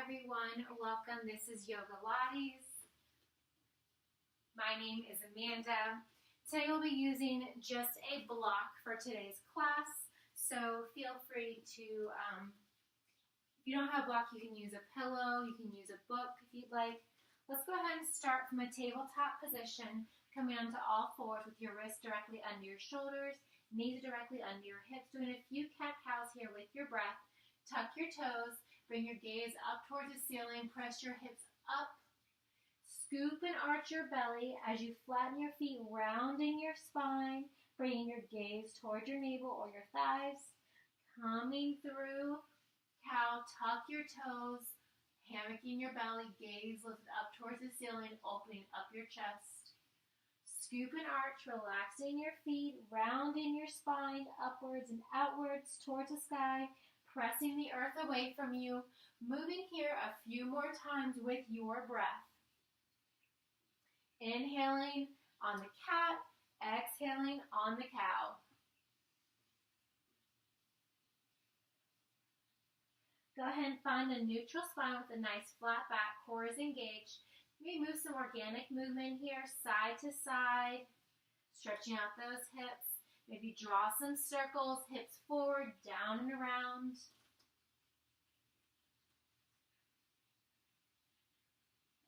everyone. Welcome. This is Yogalates. My name is Amanda. Today we'll be using just a block for today's class. So feel free to, if you don't have a block, you can use a pillow, you can use a book if you'd like. Let's go ahead and start from a tabletop position, coming onto all fours with your wrists directly under your shoulders, knees directly under your hips, doing a few cat-cows here with your breath. Tuck your toes, bring your gaze up towards the ceiling, press your hips up, scoop and arch your belly as you flatten your feet, rounding your spine, bringing your gaze towards your navel or your thighs, coming through cow, tuck your toes, hammocking your belly, gaze lifted up towards the ceiling, opening up your chest. Scoop and arch, relaxing your feet, rounding your spine upwards and outwards towards the sky, pressing the earth away from you, moving here a few more times with your breath. Inhaling on the cat, exhaling on the cow. Go ahead and find a neutral spine with a nice flat back, core is engaged. Maybe move some organic movement here, side to side, stretching out those hips. Maybe draw some circles, hips forward, down and around.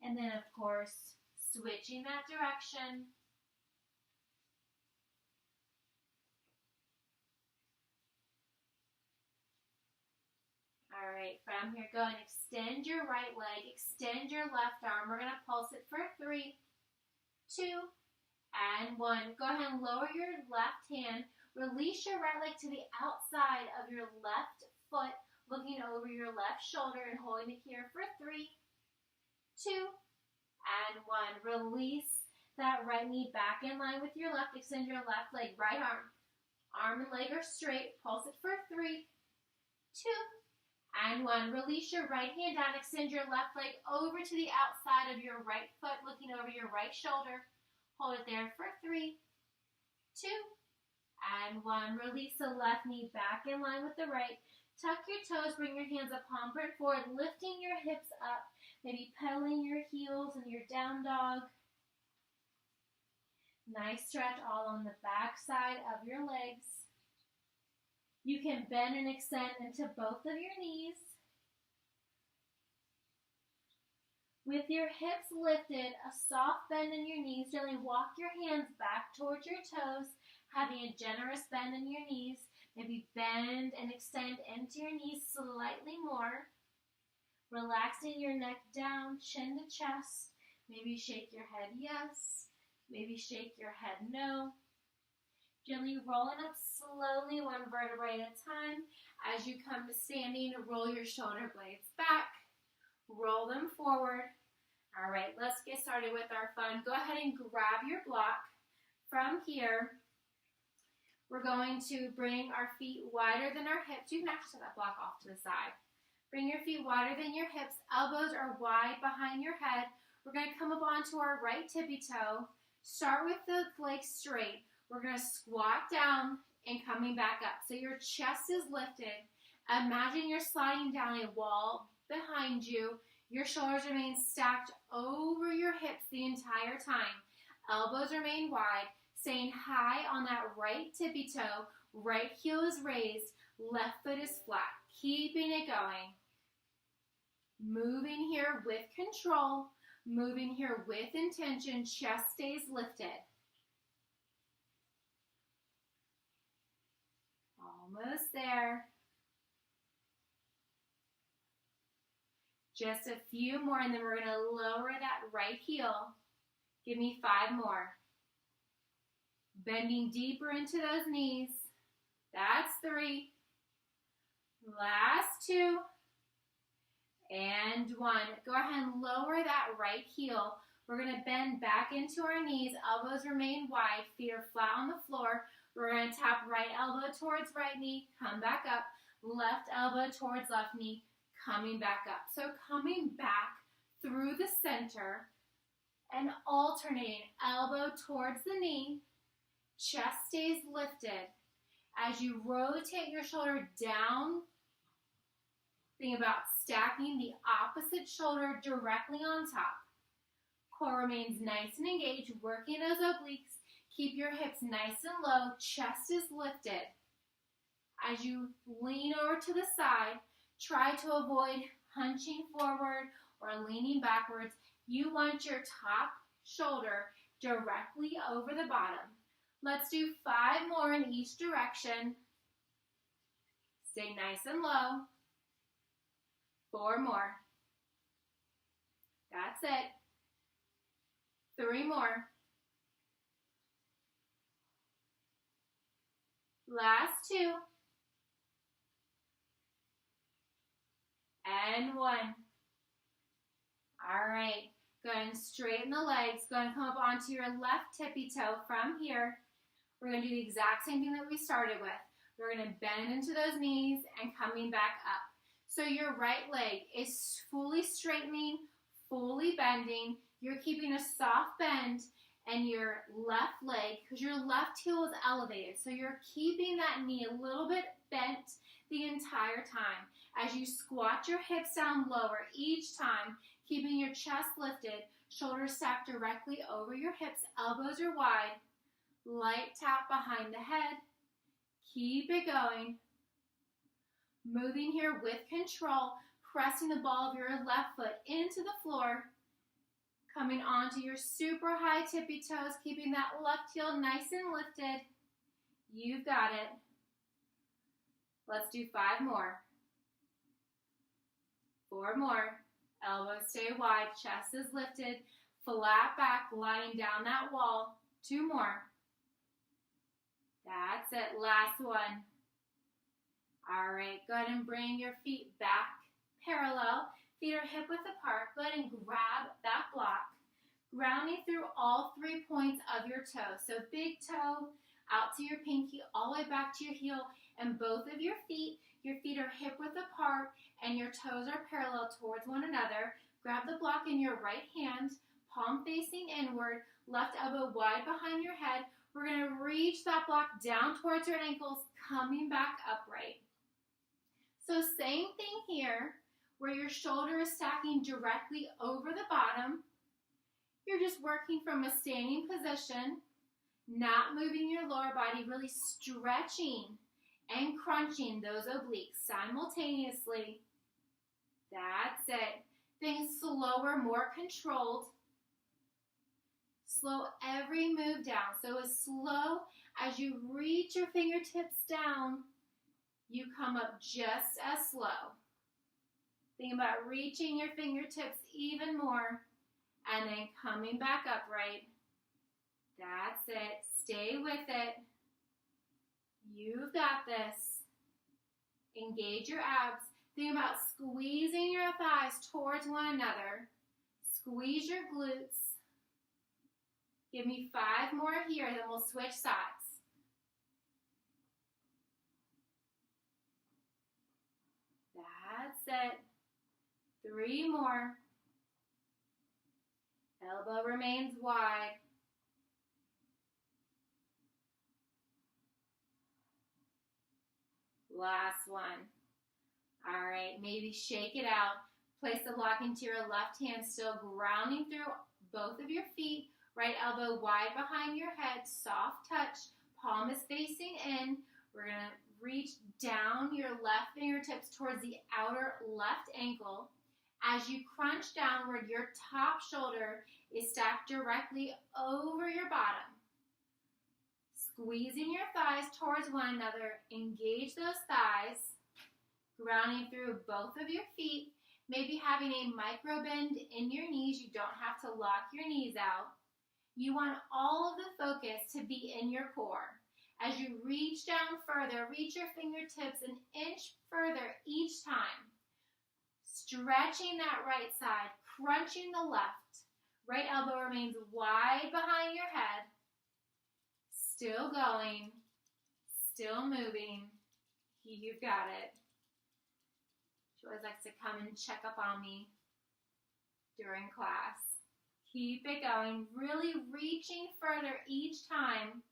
And then, of course, switching that direction. All right, from here, go and extend your right leg, extend your left arm. We're going to pulse it for 3, 2, and 1. Go ahead and lower your left hand. Release your right leg to the outside of your left foot, looking over your left shoulder and holding it here for 3, 2, and 1. Release that right knee back in line with your left. Extend your left leg, right arm. Arm and leg are straight. Pulse it for 3, 2, and 1. Release your right hand down. Extend your left leg over to the outside of your right foot, looking over your right shoulder. Hold it there for 3, 2, and 1. Release the left knee back in line with the right. Tuck your toes, bring your hands up, palm print forward, lifting your hips up, maybe pedaling your heels in your down dog. Nice stretch all on the back side of your legs. You can bend and extend into both of your knees. With your hips lifted, a soft bend in your knees, gently walk your hands back towards your toes, having a generous bend in your knees. Maybe bend and extend into your knees slightly more. Relaxing your neck down, chin to chest. Maybe shake your head yes. Maybe shake your head no. Gently rolling up slowly, one vertebrae at a time. As you come to standing, roll your shoulder blades back. Roll them forward. All right, let's get started with our fun. Go ahead and grab your block. From here, we're going to bring our feet wider than our hips. You can actually set that block off to the side. Bring your feet wider than your hips. Elbows are wide behind your head. We're going to come up onto our right tippy toe. Start with the legs straight. We're going to squat down and coming back up. So your chest is lifted. Imagine you're sliding down a wall behind you. Your shoulders remain stacked over your hips the entire time. Elbows remain wide. Staying high on that right tippy toe. Right heel is raised. Left foot is flat. Keeping it going. Moving here with control. Moving here with intention. Chest stays lifted. Almost there. Just a few more, and then we're going to lower that right heel. Give me 5 more. Bending deeper into those knees. That's 3. Last 2. And 1. Go ahead and lower that right heel. We're going to bend back into our knees. Elbows remain wide. Feet are flat on the floor. We're going to tap right elbow towards right knee. Come back up. Left elbow towards left knee. Coming back up. So coming back through the center and alternating elbow towards the knee. Chest stays lifted. As you rotate your shoulder down Think about stacking the opposite shoulder directly on top. Core remains nice and engaged, working those obliques. Keep your hips nice and low, chest is lifted. As you lean over to the side, try to avoid hunching forward or leaning backwards. You want your top shoulder directly over the bottom. Let's do 5 more in each direction. Stay nice and low. 4 more. That's it. 3 more. Last 2. And 1. All right. Go ahead and straighten the legs. Go ahead and come up onto your left tippy toe from here. We're going to do the exact same thing that we started with. We're going to bend into those knees and coming back up. So your right leg is fully straightening, fully bending. You're keeping a soft bend and your left leg, because your left heel is elevated. So you're keeping that knee a little bit bent the entire time. As you squat your hips down lower each time, keeping your chest lifted, shoulders stacked directly over your hips, elbows are wide. Light tap behind the head. Keep it going. Moving here with control, pressing the ball of your left foot into the floor. Coming onto your super high tippy toes, keeping that left heel nice and lifted. You've got it. Let's do 5 more. 4 more. Elbows stay wide, chest is lifted, flat back, gliding down that wall. 2 more. That's it. Last one. All right, go ahead and bring your feet back parallel. Feet are hip width apart. Go ahead and grab that block, grounding through all 3 points of your toe. So big toe out to your pinky, all the way back to your heel, and both of your feet are hip width apart, and your toes are parallel towards one another. Grab the block in your right hand, palm facing inward, left elbow wide behind your head. We're going to reach that block down towards your ankles, coming back upright. So same thing here, where your shoulder is stacking directly over the bottom. You're just working from a standing position, not moving your lower body, really stretching and crunching those obliques simultaneously. That's it. Things slower, more controlled. Slow every move down. So as slow as you reach your fingertips down, you come up just as slow. Think about reaching your fingertips even more and then coming back upright. That's it. Stay with it. You've got this. Engage your abs. Think about squeezing your thighs towards one another. Squeeze your glutes. Give me 5 more here, then we'll switch sides. That's it. 3 more. Elbow remains wide. Last one. All right, maybe shake it out. Place the block into your left hand, still grounding through both of your feet. Right elbow wide behind your head, soft touch. Palm is facing in. We're going to reach down your left fingertips towards the outer left ankle. As you crunch downward, your top shoulder is stacked directly over your bottom. Squeezing your thighs towards one another. Engage those thighs. Grounding through both of your feet. Maybe having a micro bend in your knees. You don't have to lock your knees out. You want all of the focus to be in your core. As you reach down further, reach your fingertips an inch further each time. Stretching that right side, crunching the left. Right elbow remains wide behind your head. Still going, still moving. You've got it. She always likes to come and check up on me during class. Keep it going, really reaching further each time.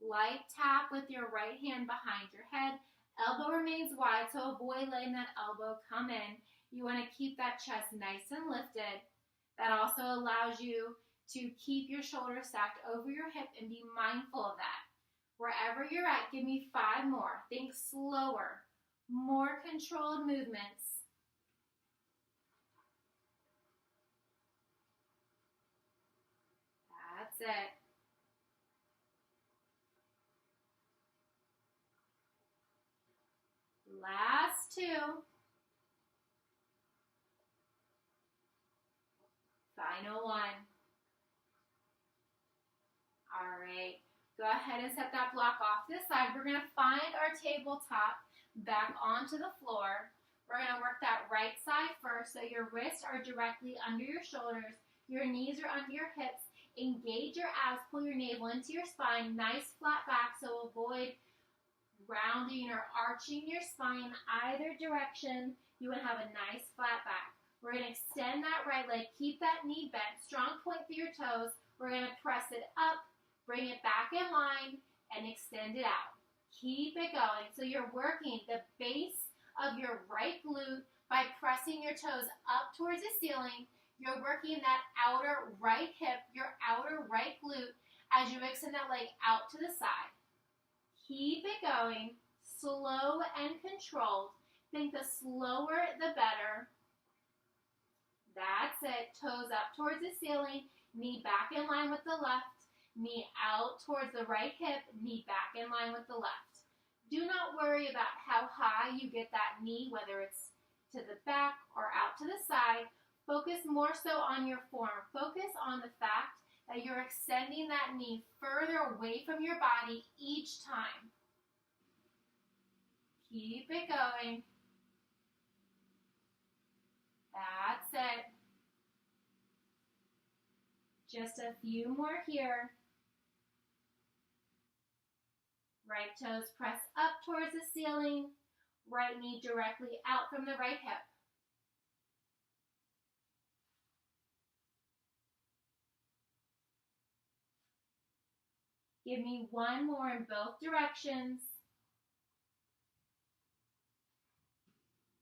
Light tap with your right hand behind your head, Elbow remains wide, so avoid letting that elbow come in. You want to keep that chest nice and lifted. That also allows you to keep your shoulders stacked over your hip and be mindful of that. Wherever you're at, give me 5 more. Think slower, more controlled movements. That's it. Last 2. Final 1. All right. Go ahead and set that block off to the side. We're going to find our tabletop back onto the floor. We're going to work that right side first, so your wrists are directly under your shoulders. Your knees are under your hips. Engage your abs. Pull your navel into your spine. Nice flat back, so avoid rounding or arching your spine either direction. You want to have a nice flat back. We're going to extend that right leg. Keep that knee bent. Strong point through your toes. We're going to press it up. Bring it back in line and extend it out. Keep it going. So you're working the base of your right glute by pressing your toes up towards the ceiling. You're working that outer right hip, your outer right glute, as you extend that leg out to the side. Keep it going, slow and controlled. Think the slower, the better. That's it. Toes up towards the ceiling, knee back in line with the left. Knee out towards the right hip, knee back in line with the left. Do not worry about how high you get that knee, whether it's to the back or out to the side. Focus more so on your form. Focus on the fact that you're extending that knee further away from your body each time. Keep it going. That's it. Just a few more here. Right toes press up towards the ceiling. Right knee directly out from the right hip. Give me 1 more in both directions.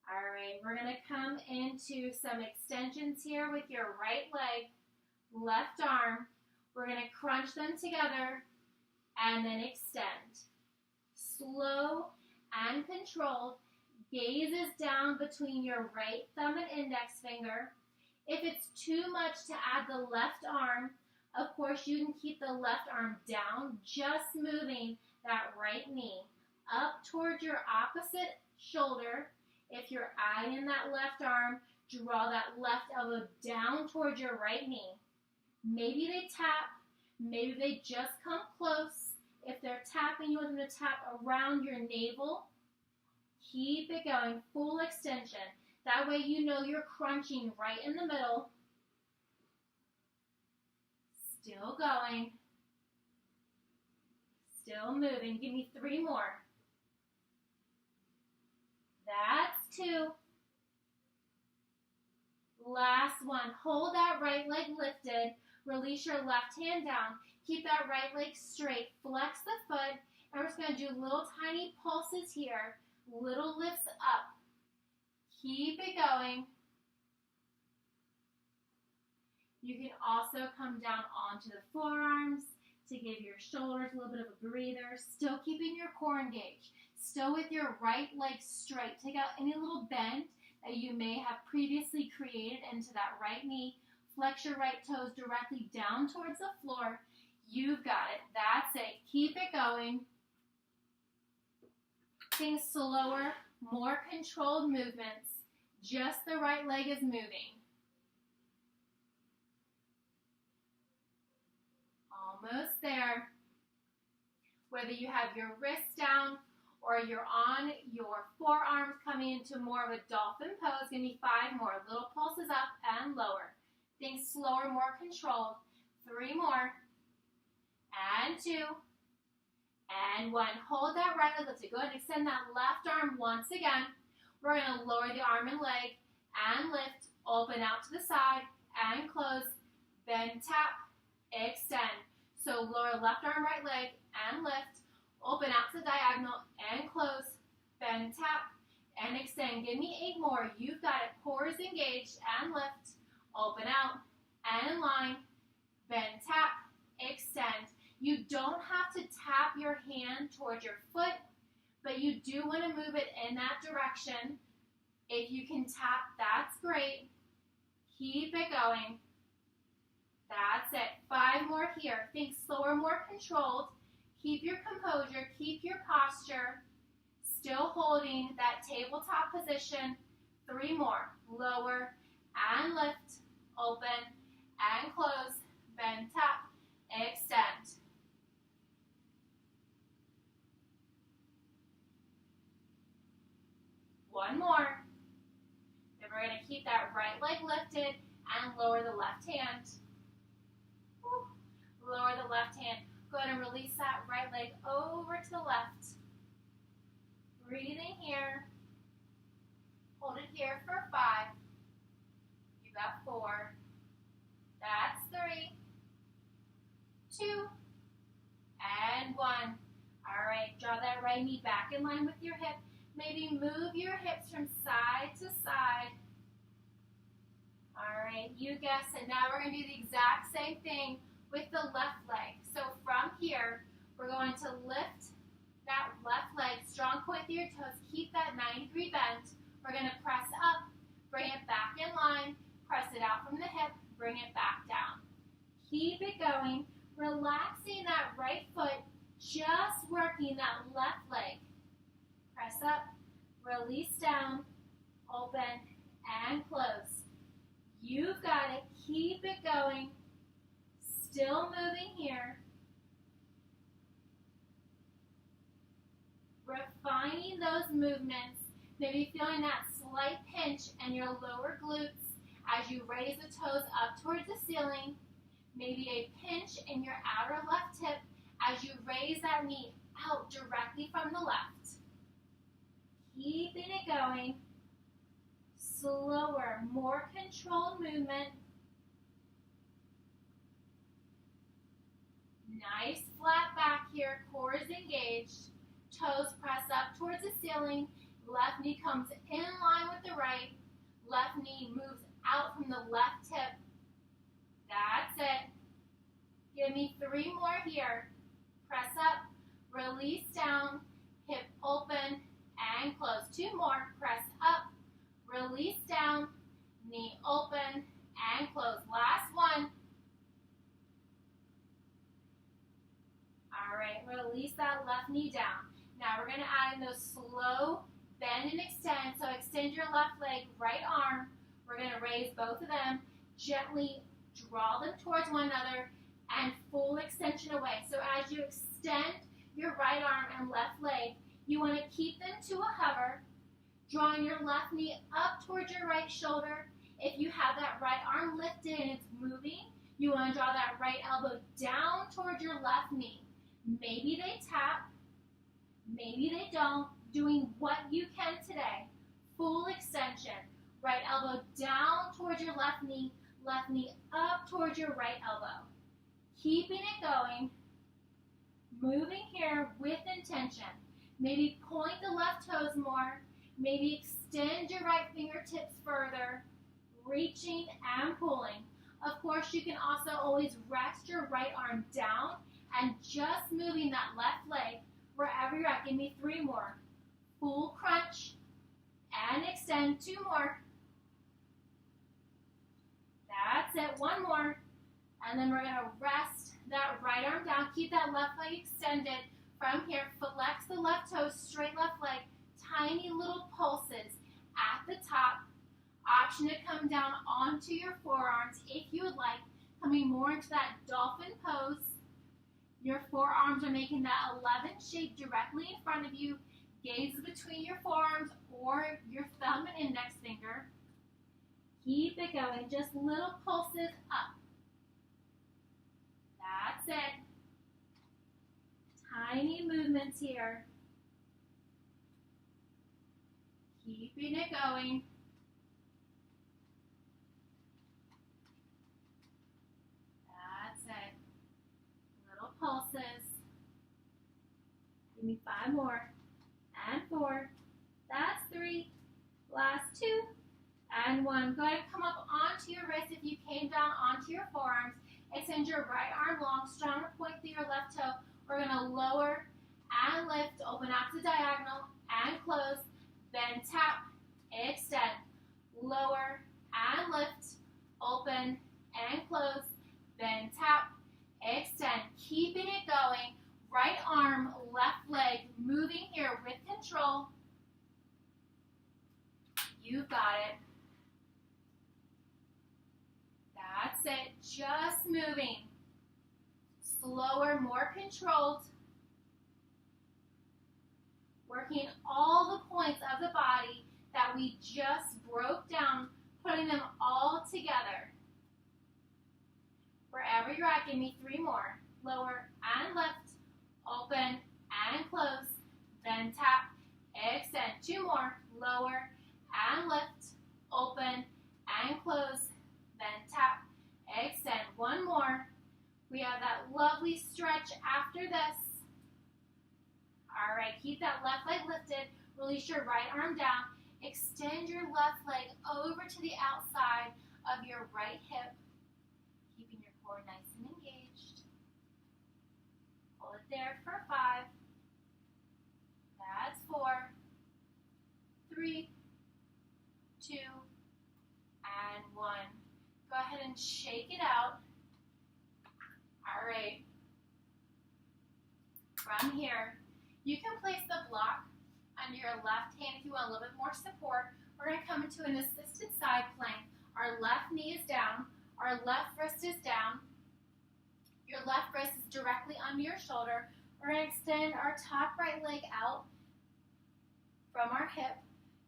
All right, we're going to come into some extensions here with your right leg, left arm. We're going to crunch them together and then extend. Slow and controlled. Gaze is down between your right thumb and index finger. If it's too much to add the left arm, of course you can keep the left arm down, just moving that right knee up towards your opposite shoulder. If you're adding that left arm, draw that left elbow down towards your right knee. Maybe they tap, maybe they just come close. If they're tapping, you want them to tap around your navel. Keep it going, full extension. That way you know you're crunching right in the middle. Still going. Still moving. Give me 3 more. That's 2. Last one. Hold that right leg lifted. Release your left hand down. Keep that right leg straight. Flex the foot. And we're just going to do little tiny pulses here. Little lifts up. Keep it going. You can also come down onto the forearms to give your shoulders a little bit of a breather. Still keeping your core engaged. Still with your right leg straight. Take out any little bend that you may have previously created into that right knee. Flex your right toes directly down towards the floor. You've got it. That's it. Keep it going. Think slower, more controlled movements. Just the right leg is moving. Almost there. Whether you have your wrists down or you're on your forearms coming into more of a dolphin pose, give me 5 more. Little pulses up and lower. Think slower, more controlled. 3 more. And 2. And 1. Hold that right leg lifted. Go ahead and extend that left arm once again. We're going to lower the arm and leg and lift. Open out to the side and close. Then tap. Extend. So lower left arm, right leg and lift. Open out to the diagonal and close. bend, tap, and extend. Give me 8 more. You've got it. Core is engaged and lift. Open out and in line. Bend, tap, extend. You don't have to tap your hand towards your foot, but you do want to move it in that direction. If you can tap, that's great. Keep it going. That's it. 5 more here. Think slower, more controlled. Keep your composure. Keep your posture. Still holding that tabletop position. 3 more. Lower and lift. Open and close. Bend, tap, extend. One more. Then we're going to keep that right leg lifted and lower the left hand. Woo. Lower the left hand. Go ahead and release that right leg over to the left. Breathing here. Hold it here for 5. You got 4. That's 3, 2, and 1. All right, draw that right knee back in line with your hip. Maybe move your hips from side to side. All right, you guess it. Now we're going to do the exact same thing with the left leg. So from here, we're going to lift that left leg, strong point through your toes. Keep that 90-degree bend. We're going to press up, bring it back in line, press it out from the hip, bring it back down. Keep it going, relaxing that right foot, just working that left leg. Press up, release down, open, and close. You've got it. Keep it going. Still moving here. Refining those movements. Maybe feeling that slight pinch in your lower glutes as you raise the toes up towards the ceiling. Maybe a pinch in your outer left hip as you raise that knee out directly from the left. Keeping it going. Slower, more controlled movement. Nice flat back here, core is engaged. Toes press up towards the ceiling. Left knee comes in line with the right. Left knee moves out from the left hip. That's it. Give me 3 more here. Press up, release down, hip open, and close. 2 more. Press up, release down, knee open, and close. Last one. All right, release that left knee down. Now we're going to add in those slow bend and extend. So extend your left leg, right arm. We're going to raise both of them. Gently draw them towards one another and full extension away. So as you extend your right arm and left leg, you want to keep them to a hover. Drawing your left knee up towards your right shoulder. If you have that right arm lifted and it's moving, you want to draw that right elbow down towards your left knee. Maybe they tap, maybe they don't. Doing what you can today. Full extension. Right elbow down towards your left knee up towards your right elbow. Keeping it going. Moving here with intention. Maybe point the left toes more. Maybe extend your right fingertips further. Reaching and pulling. Of course, you can also always rest your right arm down and just moving that left leg wherever you're at. Give me 3 more. Full crunch and extend. 2 more. That's it. 1 more. And then we're going to rest that right arm down. Keep that left leg extended. From here, flex the left toe, straight left leg. Tiny little pulses at the top. Option to come down onto your forearms if you would like. Coming more into that dolphin pose. Your forearms are making that 11 shape directly in front of you. Gaze between your forearms or your thumb and index finger. Keep it going. Just little pulses up. That's it. Tiny movements here. Keeping it going. That's it. Little pulses. Give me 5 more. And 4. Last 2 and 1. Go ahead and come up onto your wrist. If you came down onto your forearms, extend your right arm long, strong to point through your left toe. We're going to lower and lift, open out to diagonal and close, then tap, extend, lower and lift, open and close, then tap, extend, keeping it going. Right arm, left leg, moving here with control. You've got it. That's it. Just moving. Slower, more controlled. Working all the points of the body that we just broke down, putting them all together. Wherever you're at, give me 3 more. Lower and lift, open and close, then tap, extend. 2 more. Lower and lift, open and close, then tap, extend. 1 more. We have that lovely stretch after this. All right, keep that left leg lifted. Release your right arm down. Extend your left leg over to the outside of your right hip, keeping your core nice and engaged. Hold it there for 5. That's 4, 3, 2, and 1. Go ahead and shake it out. All right. From here, you can place the block under your left hand if you want a little bit more support. We're going to come into an assisted side plank. Our left knee is down. Our left wrist is down. Your left wrist is directly under your shoulder. We're going to extend our top right leg out from our hip.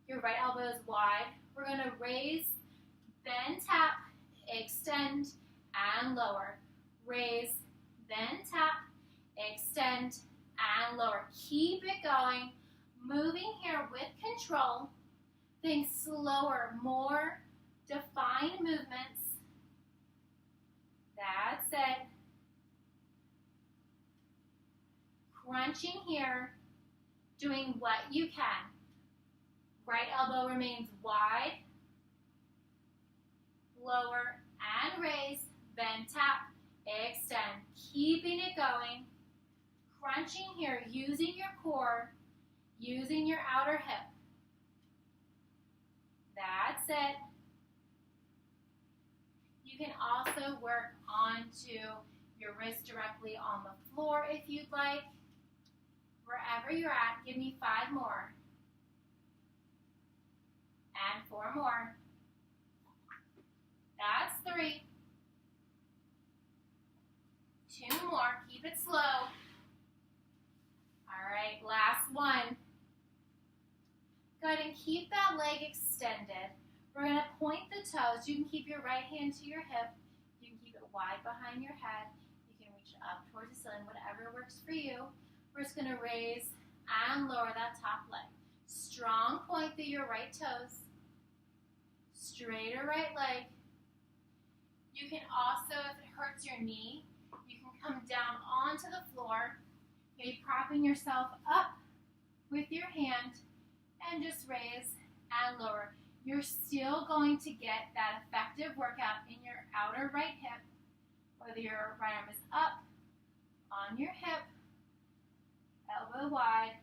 Your right elbow is wide. We're going to raise, then tap, extend, and lower. Raise, then tap, extend, and lower. Keep it going. Moving here with control. Think slower, more defined movements. That's it. Crunching here, doing what you can. Right elbow remains wide. Lower and raise, then tap, extend. Keeping it going. Crunching here, using your core, using your outer hip. That's it. You can also work onto your wrist directly on the floor if you'd like. Wherever you're at, give me 5 more. And 4 more. That's 3. 2 more. Keep it slow. All right, last 1. Go ahead and keep that leg extended. We're going to point the toes. You can keep your right hand to your hip. You can keep it wide behind your head. You can reach up towards the ceiling, whatever works for you. We're just going to raise and lower that top leg. Strong point through your right toes. Straighter right leg. You can also, if it hurts your knee, you can come down onto the floor. You're propping yourself up with your hand and just raise and lower. You're still going to get that effective workout in your outer right hip, whether your right arm is up, on your hip, elbow wide.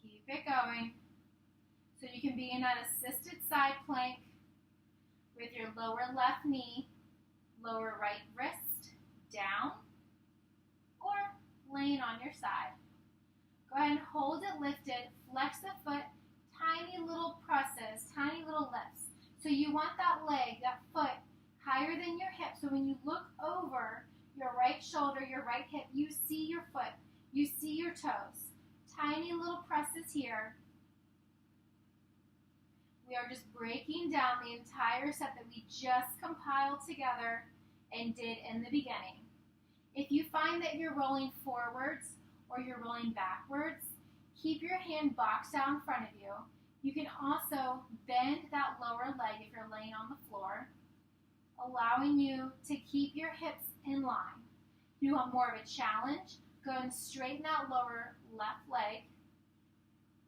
Keep it going. So you can be in that assisted side plank with your lower left knee, lower right wrist down, or laying on your side. Go ahead and hold it lifted, flex the foot, tiny little presses, tiny little lifts. So you want that leg, that foot, higher than your hip. So when you look over your right shoulder, your right hip, you see your foot, you see your toes. Tiny little presses here. We are just breaking down the entire set that we just compiled together and did in the beginning. If you find that you're rolling forwards or you're rolling backwards, keep your hand boxed out in front of you. You can also bend that lower leg if you're laying on the floor, allowing you to keep your hips in line. If you want more of a challenge, go and straighten that lower left leg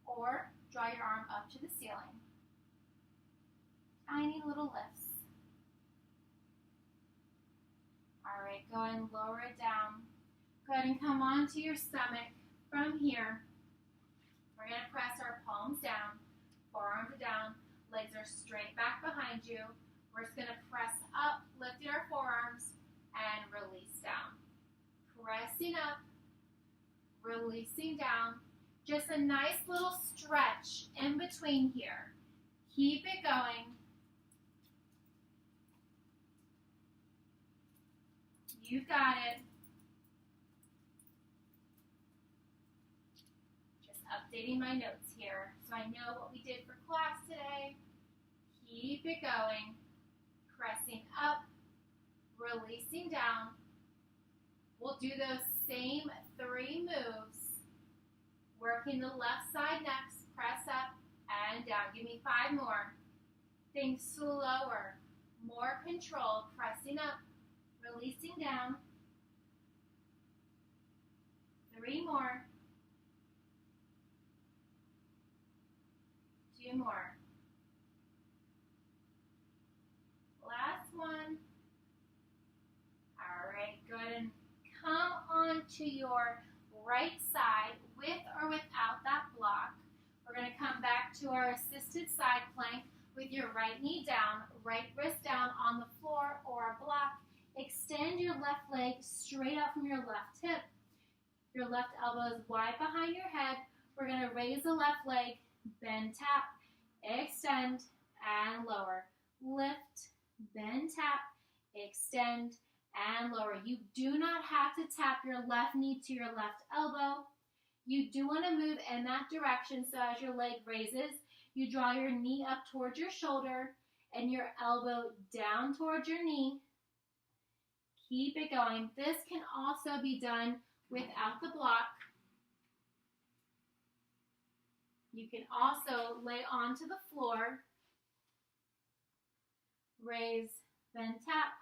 or Draw your arm up to the ceiling. Tiny little lifts. All right, go ahead and lower it down. Go ahead and come onto your stomach from here. We're going to press our palms down, forearms are down, legs are straight back behind you. We're just going to press up, lifting our forearms, and release down. Pressing up, releasing down. Just a nice little stretch in between here. Keep it going. You got it. Just updating my notes here so I know what we did for class today. Keep it going. Pressing up, releasing down. We'll do those same 3 moves. Working the left side next. Press up and down. Give me 5 more. Think slower. More control. Pressing up, releasing down. 3 more. 2 more. Last one. All right, go ahead and come on to your right side with or without that block. We're going to come back to our assisted side plank with your right knee down, right wrist down on the floor or a block. Extend your left leg straight out from your left hip. Your left elbow is wide behind your head. We're going to raise the left leg, bend, tap, extend, and lower. Lift, bend, tap, extend, and lower. You do not have to tap your left knee to your left elbow. You do want to move in that direction, so as your leg raises, you draw your knee up towards your shoulder and your elbow down towards your knee. Keep it going. This can also be done without the block. You can also lay onto the floor, raise, then tap,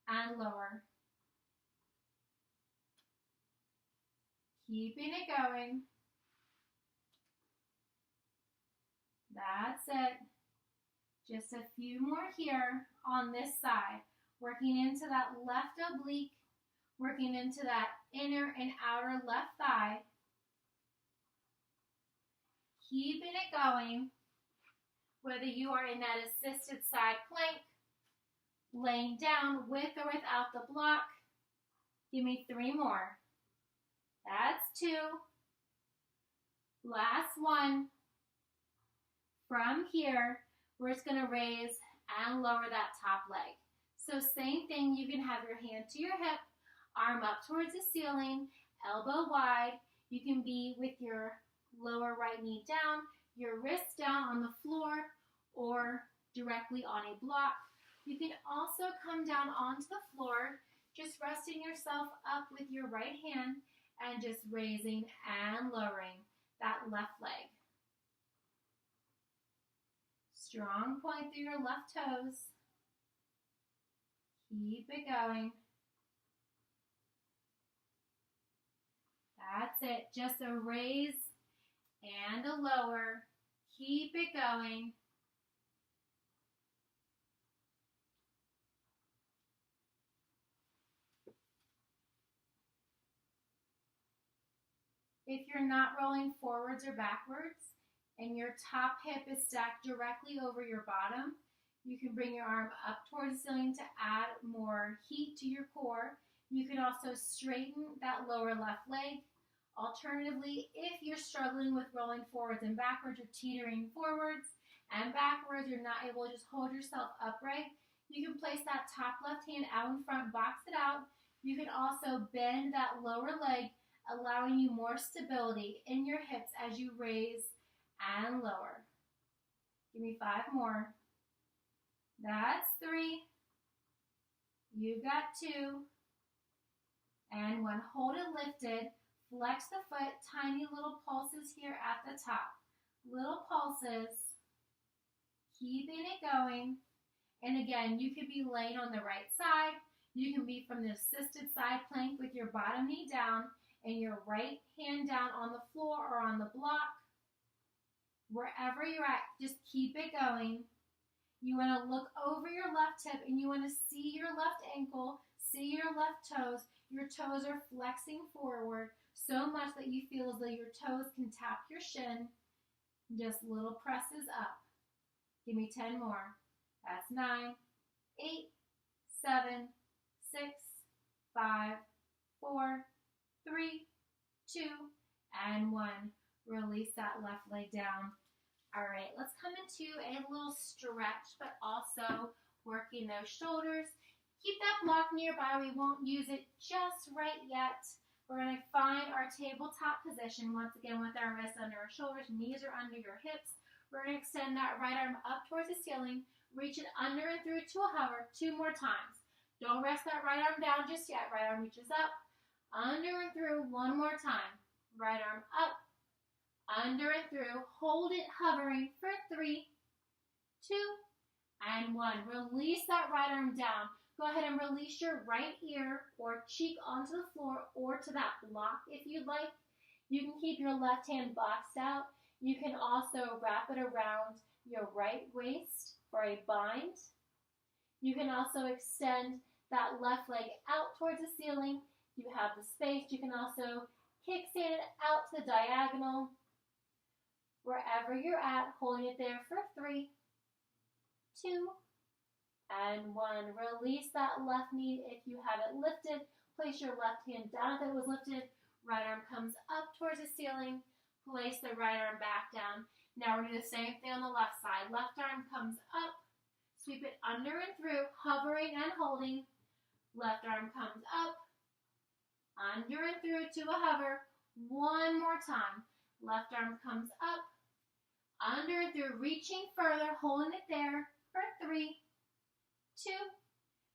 and lower. Keeping it going. That's it. Just a few more here on this side. Working into that left oblique, working into that inner and outer left thigh. Keeping it going, whether you are in that assisted side plank, laying down with or without the block. Give me 3 more. That's 2. Last one. From here, we're just going to raise and lower that top leg. So same thing, you can have your hand to your hip, arm up towards the ceiling, elbow wide. You can be with your lower right knee down, your wrist down on the floor, or directly on a block. You can also come down onto the floor, just resting yourself up with your right hand and just raising and lowering that left leg. Strong point through your left toes. Keep it going. That's it. Just a raise and a lower. Keep it going. If you're not rolling forwards or backwards and your top hip is stacked directly over your bottom, you can bring your arm up towards the ceiling to add more heat to your core. You can also straighten that lower left leg. Alternatively, if you're struggling with rolling forwards and backwards or teetering forwards and backwards, you're not able to just hold yourself upright, you can place that top left hand out in front, box it out. You can also bend that lower leg, allowing you more stability in your hips as you raise and lower. Give me 5 more. That's 3. You got 2. And 1. Hold it lifted. Flex the foot. Tiny little pulses here at the top. Little pulses. Keeping it going. And again, you could be laying on the right side. You can be from the assisted side plank with your bottom knee down and your right hand down on the floor or on the block. Wherever you're at, just keep it going. You want to look over your left hip and you want to see your left ankle, see your left toes. Your toes are flexing forward so much that you feel as though your toes can tap your shin. Just little presses up. Give me 10 more. That's 9, 8, 7, 6, 5, 4, 3, 2, and 1. Release that left leg down. All right, let's come into a little stretch, but also working those shoulders. Keep that block nearby. We won't use it just right yet. We're going to find our tabletop position once again with our wrists under our shoulders, knees are under your hips. We're going to extend that right arm up towards the ceiling, reach it under and through to a hover 2 more times. Don't rest that right arm down just yet. Right arm reaches up, under and through 1 more time. Right arm up, under and through. Hold it hovering for 3, 2, and 1. Release that right arm down. Go ahead and release your right ear or cheek onto the floor or to that block if you'd like. You can keep your left hand boxed out. You can also wrap it around your right waist for a bind. You can also extend that left leg out towards the ceiling. You have the space. You can also kickstand it out to the diagonal. Wherever you're at, holding it there for 3, 2, and 1. Release that left knee if you have it lifted. Place your left hand down if it was lifted. Right arm comes up towards the ceiling. Place the right arm back down. Now we're going to do the same thing on the left side. Left arm comes up. Sweep it under and through, hovering and holding. Left arm comes up, under and through to a hover. 1 more time. Left arm comes up, under and through, reaching further, holding it there for 3, 2,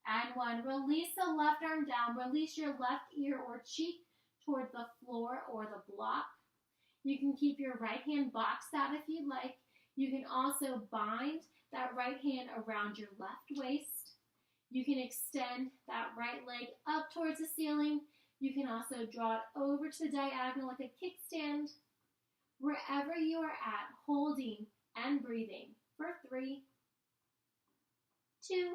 and 1. Release the left arm down. Release your left ear or cheek toward the floor or the block. You can keep your right hand boxed out if you'd like. You can also bind that right hand around your left waist. You can extend that right leg up towards the ceiling. You can also draw it over to the diagonal like a kickstand. Wherever you are at, holding and breathing for 3, 2,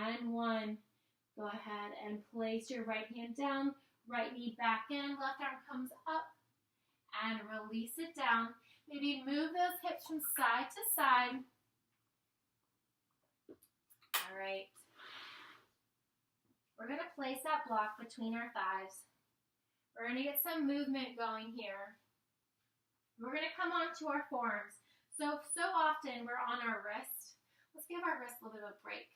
and 1. Go ahead and place your right hand down, right knee back in, left arm comes up, and release it down. Maybe move those hips from side to side. All right. We're going to place that block between our thighs. We're going to get some movement going here. We're going to come onto our forearms. So often we're on our wrist. Let's give our wrist a little bit of a break.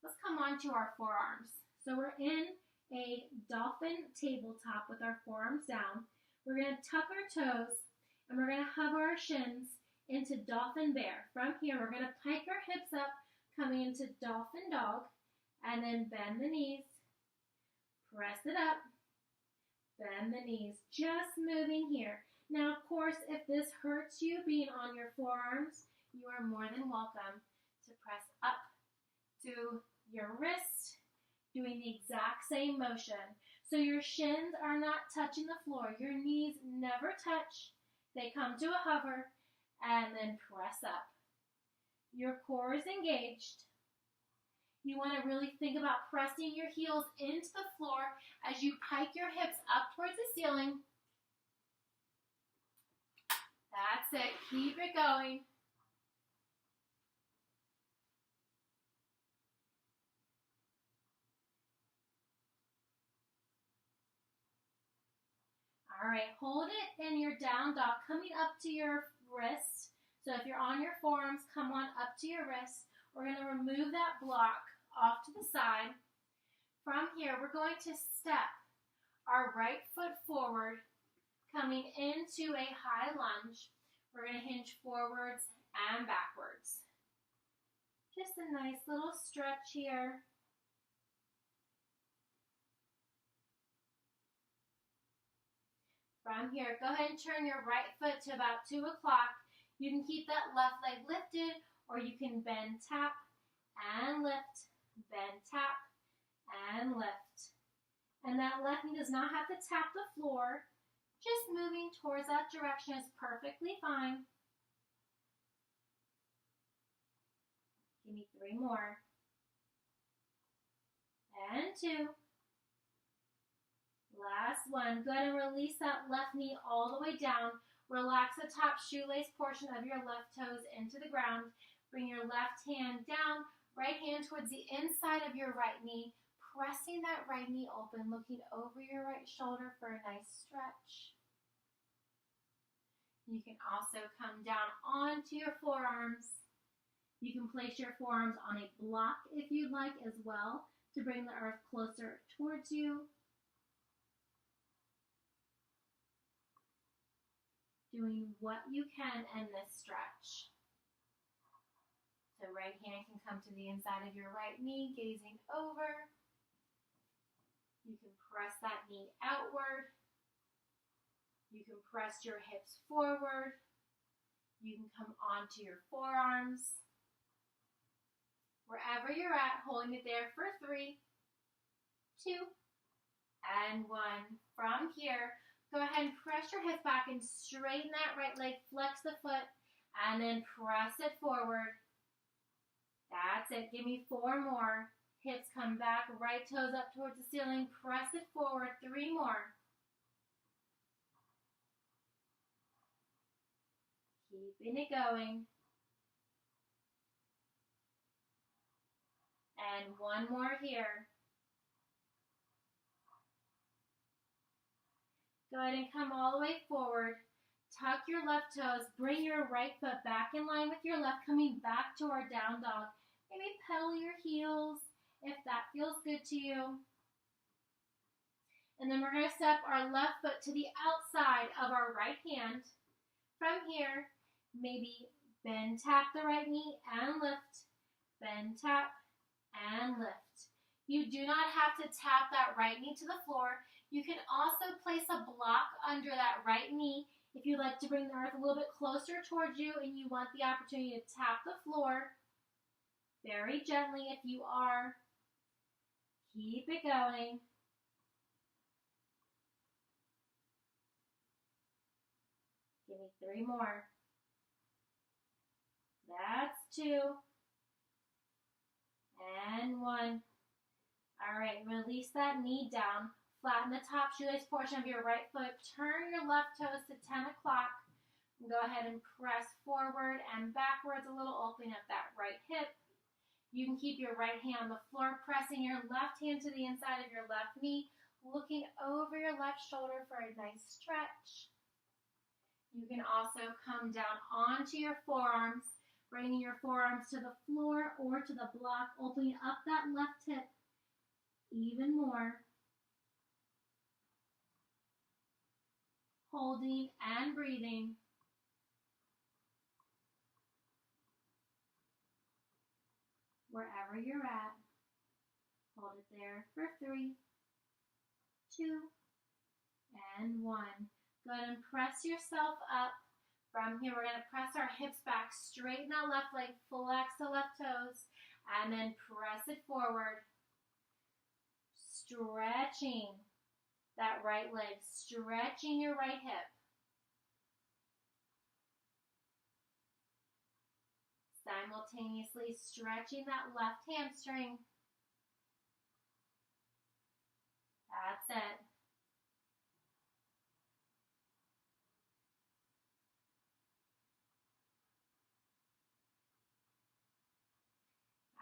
Let's come onto our forearms. So we're in a dolphin tabletop with our forearms down. We're going to tuck our toes and we're going to hover our shins into dolphin bear. From here, we're going to pike our hips up, coming into dolphin dog, and then bend the knees. Press it up, bend the knees, just moving here. Now, of course, if this hurts you being on your forearms, you are more than welcome to press up to your wrist, doing the exact same motion. So your shins are not touching the floor. Your knees never touch. They come to a hover and then press up. Your core is engaged. You want to really think about pressing your heels into the floor as you pike your hips up towards the ceiling. That's it. Keep it going. All right, hold it in your down dog, coming up to your wrist. So if you're on your forearms, come on up to your wrist. We're going to remove that block off to the side. From here, we're going to step our right foot forward, coming into a high lunge. We're going to hinge forwards and backwards. Just a nice little stretch here. From here, go ahead and turn your right foot to about 2 o'clock. You can keep that left leg lifted, or you can bend, tap, and lift, bend, tap, and lift. And that left knee does not have to tap the floor. Just moving towards that direction is perfectly fine. Give me 3 more. And 2. Last one. Go ahead and release that left knee all the way down. Relax the top shoelace portion of your left toes into the ground. Bring your left hand down, right hand towards the inside of your right knee, pressing that right knee open, looking over your right shoulder for a nice stretch. You can also come down onto your forearms. You can place your forearms on a block if you'd like as well to bring the earth closer towards you. Doing what you can in this stretch. So right hand can come to the inside of your right knee, gazing over. You can press that knee outward. You can press your hips forward. You can come onto your forearms. Wherever you're at, holding it there for 3, 2, and 1. From here, go ahead and press your hips back and straighten that right leg, flex the foot, and then press it forward. That's it. Give me 4 more. Hips come back, right toes up towards the ceiling, press it forward. 3 more. Keeping it going. And 1 more here. Go ahead and come all the way forward. Tuck your left toes. Bring your right foot back in line with your left, coming back to our down dog. Maybe pedal your heels if that feels good to you. And then we're going to step our left foot to the outside of our right hand. From here, maybe bend, tap the right knee and lift. Bend, tap, and lift. You do not have to tap that right knee to the floor. You can also place a block under that right knee if you'd like to bring the earth a little bit closer towards you and you want the opportunity to tap the floor very gently if you are. Keep it going. Give me 3 more. That's 2. And 1. All right, release that knee down. Flatten the top shoelace portion of your right foot. Turn your left toes to 10 o'clock. Go ahead and press forward and backwards a little, opening up that right hip. You can keep your right hand on the floor, pressing your left hand to the inside of your left knee, looking over your left shoulder for a nice stretch. You can also come down onto your forearms, bringing your forearms to the floor or to the block, opening up that left hip even more. Holding and breathing. Wherever you're at, hold it there for 3, 2, and 1. Go ahead and press yourself up. From here, we're going to press our hips back, straighten that left leg, flex the left toes, and then press it forward. Stretching that right leg, stretching your right hip. Simultaneously stretching that left hamstring. That's it.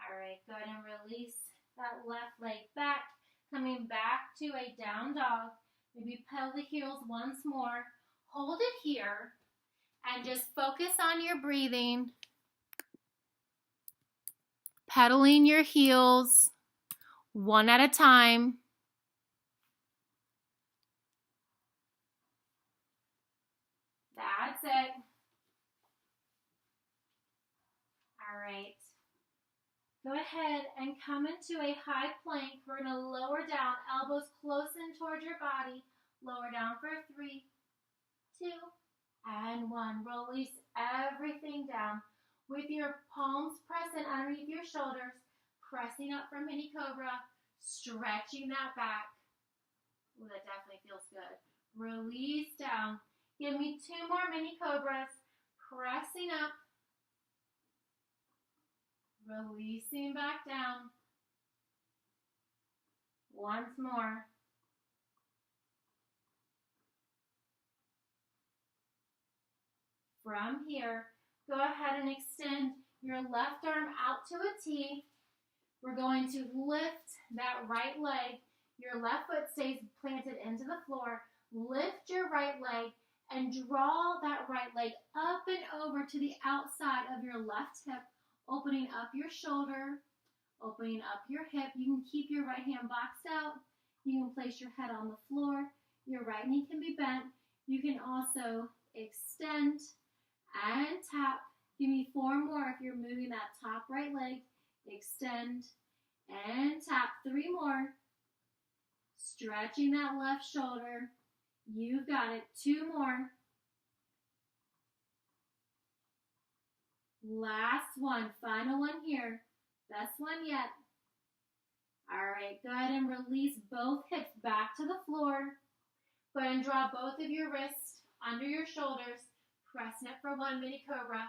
All right, go ahead and release that left leg back, coming back to a down dog. Maybe pedal the heels once more. Hold it here and just focus on your breathing. Pedaling your heels one at a time. That's it. All right. Go ahead and come into a high plank. We're going to lower down, elbows close in towards your body. Lower down for 3, 2, and 1. Release everything down. With your palms pressed in underneath your shoulders, pressing up for mini cobra, stretching that back. Ooh, that definitely feels good. Release down. Give me 2 more mini cobras, pressing up. Releasing back down. Once more. From here, go ahead and extend your left arm out to a T. We're going to lift that right leg. Your left foot stays planted into the floor. Lift your right leg and draw that right leg up and over to the outside of your left hip, opening up your shoulder, opening up your hip. You can keep your right hand boxed out. You can place your head on the floor. Your right knee can be bent. You can also extend and tap. Give me 4 more if you're moving that top right leg. Extend and tap. 3 more. Stretching that left shoulder. You've got it. 2 more. Last one. Final one here. Best one yet. All right, go ahead and release both hips back to the floor. Go ahead and draw both of your wrists under your shoulders. Pressing it for 1 mini cobra.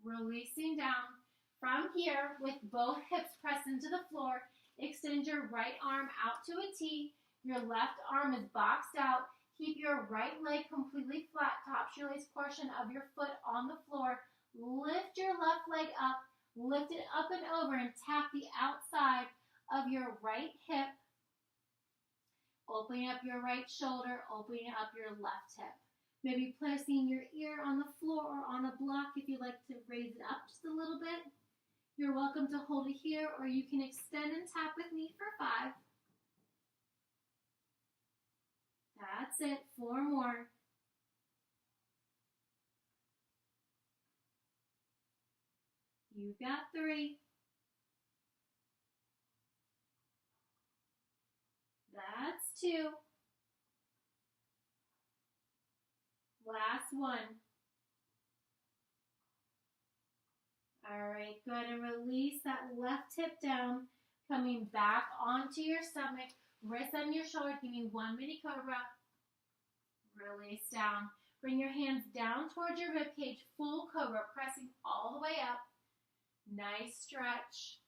Releasing down. From here, with both hips pressed into the floor, extend your right arm out to a T. Your left arm is boxed out. Keep your right leg completely flat, top shoelace portion of your foot on the floor. Lift your left leg up. Lift it up and over and tap the outside of your right hip. Opening up your right shoulder, opening up your left hip. Maybe placing your ear on the floor or on a block if you'd like to raise it up just a little bit. You're welcome to hold it here, or you can extend and tap with me for 5. That's it. 4 more. You've got 3. That's 2. Last one. All right, go ahead and release that left hip down, coming back onto your stomach, wrist on your shoulder. Give me 1 mini cobra. Release down. Bring your hands down towards your rib cage, full cobra, pressing all the way up. Nice stretch.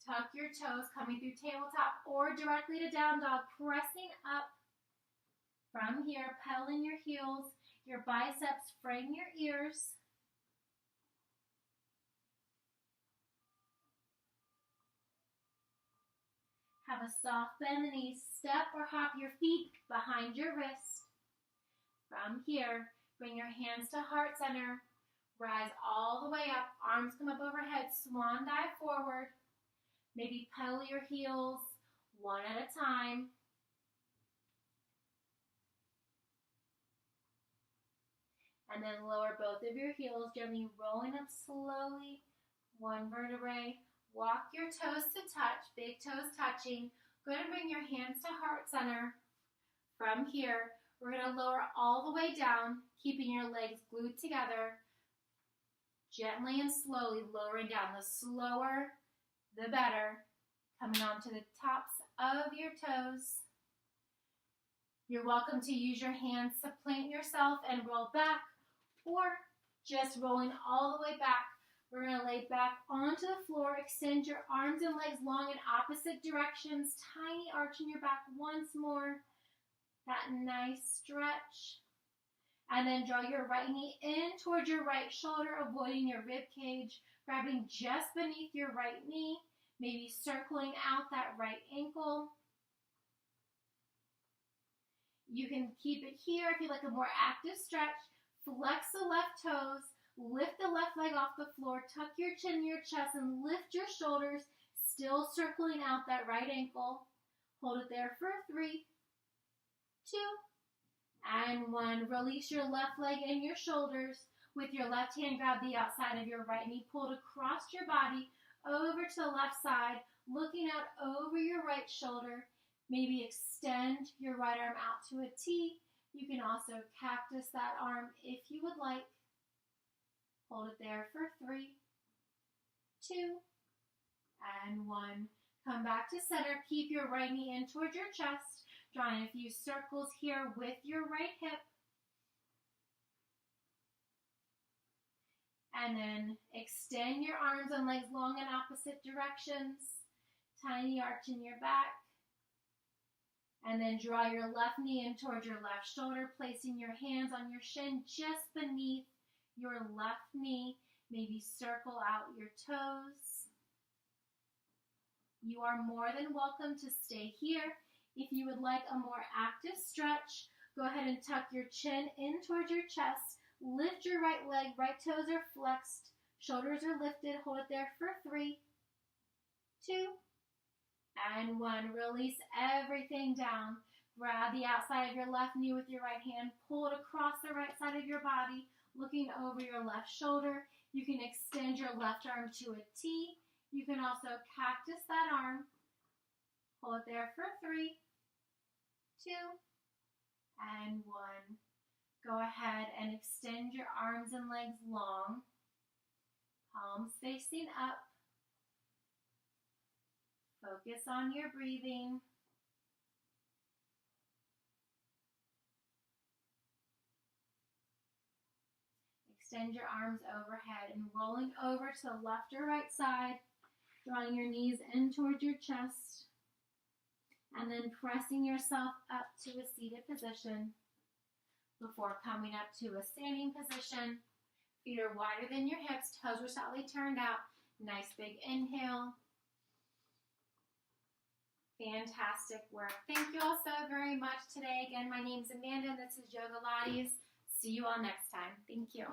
Tuck your toes, coming through tabletop or directly to down dog, pressing up. From here, pedaling your heels, your biceps, frame your ears. Have a soft bend in the knees. Step or hop your feet behind your wrist. From here, bring your hands to heart center. Rise all the way up. Arms come up overhead. Swan dive forward. Maybe pedal your heels one at a time. And then lower both of your heels, gently rolling up slowly. 1 vertebrae. Walk your toes to touch, big toes touching. Go ahead and bring your hands to heart center. From here, we're going to lower all the way down, keeping your legs glued together. Gently and slowly lowering down. The slower, the better. Coming onto the tops of your toes. You're welcome to use your hands to plant yourself and roll back, or just rolling all the way back. We're going to lay back onto the floor. Extend your arms and legs long in opposite directions. Tiny arch in your back once more. That nice stretch. And then draw your right knee in towards your right shoulder, avoiding your rib cage. Grabbing just beneath your right knee. Maybe circling out that right ankle. You can keep it here if you like a more active stretch. Flex the left toes. Lift the left leg off the floor. Tuck your chin in your chest and lift your shoulders. Still circling out that right ankle. Hold it there for 3, 2, and 1. Release your left leg and your shoulders. With your left hand, grab the outside of your right knee. Pull it across your body over to the left side. Looking out over your right shoulder. Maybe extend your right arm out to a T. You can also cactus that arm if you would like. Hold it there for 3, 2, and 1. Come back to center. Keep your right knee in towards your chest. Drawing a few circles here with your right hip. And then extend your arms and legs long in opposite directions. Tiny arch in your back. And then draw your left knee in towards your left shoulder, placing your hands on your shin just beneath your left knee. Maybe circle out your toes. You are more than welcome to stay here. If you would like a more active stretch, go ahead and tuck your chin in towards your chest. Lift your right leg, right toes are flexed, shoulders are lifted. Hold it there for 3, 2, and 1. Release everything down. Grab the outside of your left knee with your right hand. Pull it across the right side of your body, looking over your left shoulder. You can extend your left arm to a T. You can also cactus that arm. Hold it there for 3, 2, and 1. Go ahead and extend your arms and legs long, palms facing up. Focus on your breathing. Extend your arms overhead and rolling over to the left or right side, drawing your knees in towards your chest, and then pressing yourself up to a seated position. Before coming up to a standing position, feet are wider than your hips, toes are slightly turned out. Nice big inhale. Fantastic work. Thank you all so very much today. Again, my name is Amanda and this is Yogalates. See you all next time. Thank you.